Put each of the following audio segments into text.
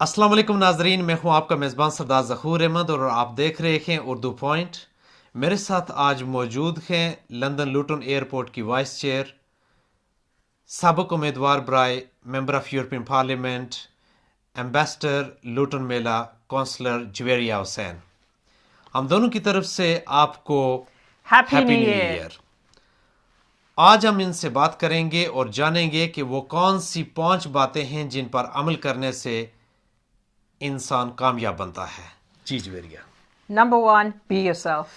अस्सलाम वालेकुम नाजरीन, मैं हूं आपका मेज़बान सरदार ज़हूर अहमद और आप देख रहे हैं उर्दू पॉइंट। मेरे साथ आज मौजूद हैं लंदन लूटन एयरपोर्ट की वाइस चेयर, साबिक उम्मीदवार बराए member of European parliament, ambassador Luton Mela councillor Juveria Hussain. हम दोनों की तरफ से आपको happy happy new new year. Year. आज हम इनसे बात करेंगे और जानेंगे कि वो कौन सी 5 बातें हैं जिन पर अमल करने से इंसान कामयाब बनता है। जी Juveria. Number one, be yourself.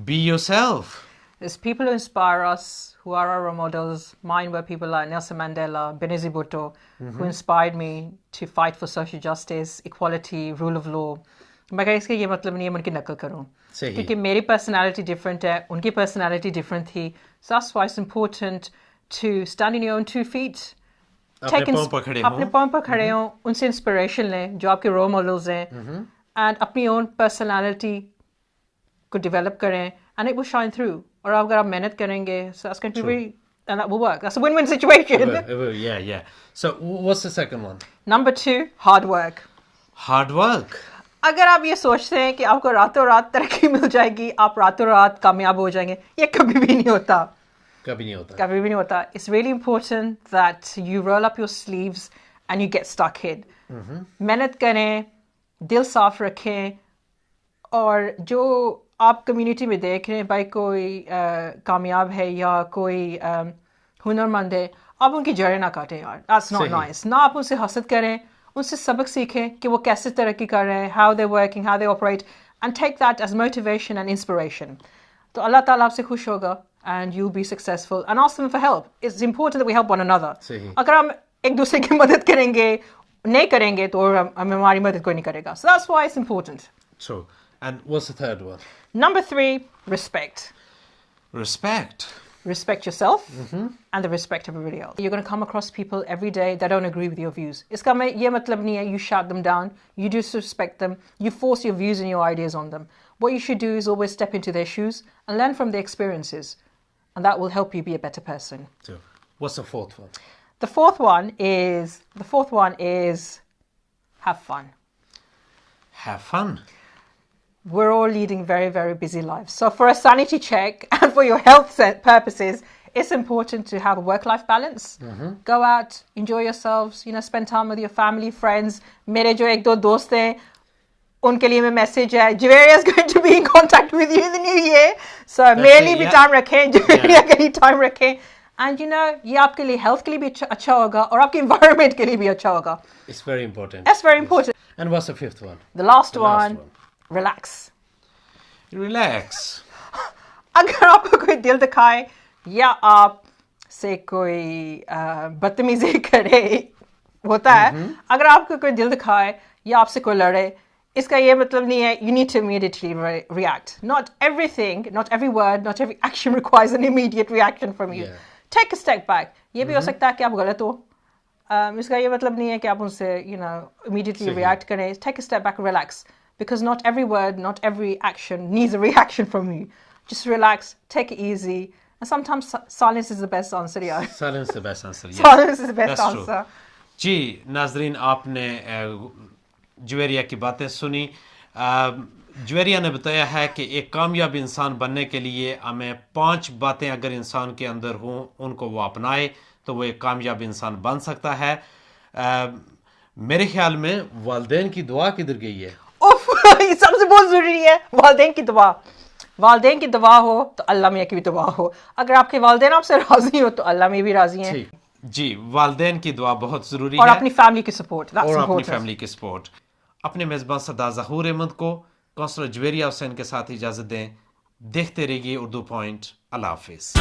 Be yourself. There's people who inspire us, who are our role models. Mine were people like Nelson Mandela, Benazir Bhutto, who inspired me to fight for social justice, equality, rule of law. मगर इसका ये मतलब नहीं है मैं उनकी नकल करूं, सही। क्योंकि मेरी पर्सनालिटी डिफरेंट है, उनकी पर्सनालिटी डिफरेंट थी. So that's why it's important to stand on your own 2 feet. अपने पाँव पर खड़े हों। अपने पाँव पर खड़े हों, उनसे इंस्पिरेशन लें जो आपके रोल मॉडल्स हैं, एंड अपनी ओन पर्सनालिटी को डेवलप करें, and it will shine through. और अगर आप मेहनत करेंगे, so that's going to be very, and that will work. That's a win-win situation. Yeah. So what's the second one? Number 2, hard work. Hard work. अगर आप ये सोचते हैं कि आपको रातों रात तरक्की मिल जाएगी, आप रातों रात कामयाब हो जाएंगे, ये कभी भी नहीं होता. कभी नहीं होता. कभी भी नहीं होता. It's really important that you roll up your sleeves and you get stuck in. मेहनत करें, दिल साफ रखें, और जो आप कम्युनिटी में देख रहे हैं, भाई कोई कामयाब है या कोई हुनरमंद है, आप उनकी जड़ें ना काटें यार. That's not nice. ना आप उनसे हसद करें, उनसे सबक सीखें कि वो कैसे तरक्की कर रहे हैं, how they're working, how they operate, and take that as motivation and inspiration. तो अल्लाह ताला आपसे खुश होगा, and you'll be successful, and ask them for help. It's important that we help one another. अगर हम एक दूसरे की मदद करेंगे, नहीं करेंगे, तो हमारी मदद कोई नहीं करेगा. So that's why it's important. True. And what's the third one? Number 3, respect. Respect. Respect yourself and the respect of everybody else. You're going to come across people every day that don't agree with your views. इसका ये मतलब नहीं है you shut them down. You disrespect them. You force your views and your ideas on them. What you should do is always step into their shoes and learn from their experiences. And that will help you be a better person. So, what's the fourth one? The fourth one is have fun. Have fun. We're all leading very, very busy lives. So for a sanity check and for your health purposes, it's important to have a work-life balance. Go out, enjoy yourselves, spend time with your family, friends. मेरे जो एक दो दोस्त हैं, उनके लिए मैं message है, Juveria is going to be in contact with you in the new year. So मेरे लिए भी टाइम रखें, Juveria के लिए टाइम रखें. And ये आपके लिए हेल्थ के लिए भी अच्छा होगा, और आपके environment के लिए भी अच्छा होगा. It's very important. That's very important. And what's the fifth one? The last one. Relax. Relax. अगर आपको कोई दिल दिखाए या आप से कोई बदतमीजी करे, होता है, अगर आपको कोई दिल दिखाए या आपसे कोई लड़े, इसका ये मतलब नहीं है you need to immediately react. Not everything, not every word, not every action requires an immediate reaction from you. Take a step back. ये भी हो सकता है कि आप गलत हो. इसका ये मतलब नहीं है कि आप उनसे immediately react करें. Take a step back, relax. Because not every word, not every action needs a reaction from you. Just relax, take it easy. And sometimes silence is the best answer, yeah. Silence is the best answer, yes. Silence is the best answer. जी नाजरीन, आपने जुवेरिया की बातें सुनी. जुवेरिया ने बताया है कि एक कामयाब इंसान बनने के लिए हमें 5 बातें अगर इंसान के अंदर हों, उनको वो अपनाए, तो वो एक कामयाब इंसान बन सकता है. मेरे ख्याल में वालिदैन की दुआ किधर गई है? ये सबसे बहुत जरूरी है, वालिदैन की दुआ. वालिदैन की दुआ हो तो अल्लाह मियां की भी दुआ हो. अगर आपके वालिदैन आपसे राजी हो तो अल्लाह में भी राजी हैं. जी, वालिदैन की दुआ बहुत जरूरी और है, अपनी फैमिली की सपोर्ट. और अपनी फैमिली की सपोर्ट. अपने मेजबान सरदार ज़हूर अहमद को काउंसलर जुवेरिया हुसैन के साथ इजाजत दें. देखते रहिए उर्दू पॉइंट. अल्लाह हाफिज.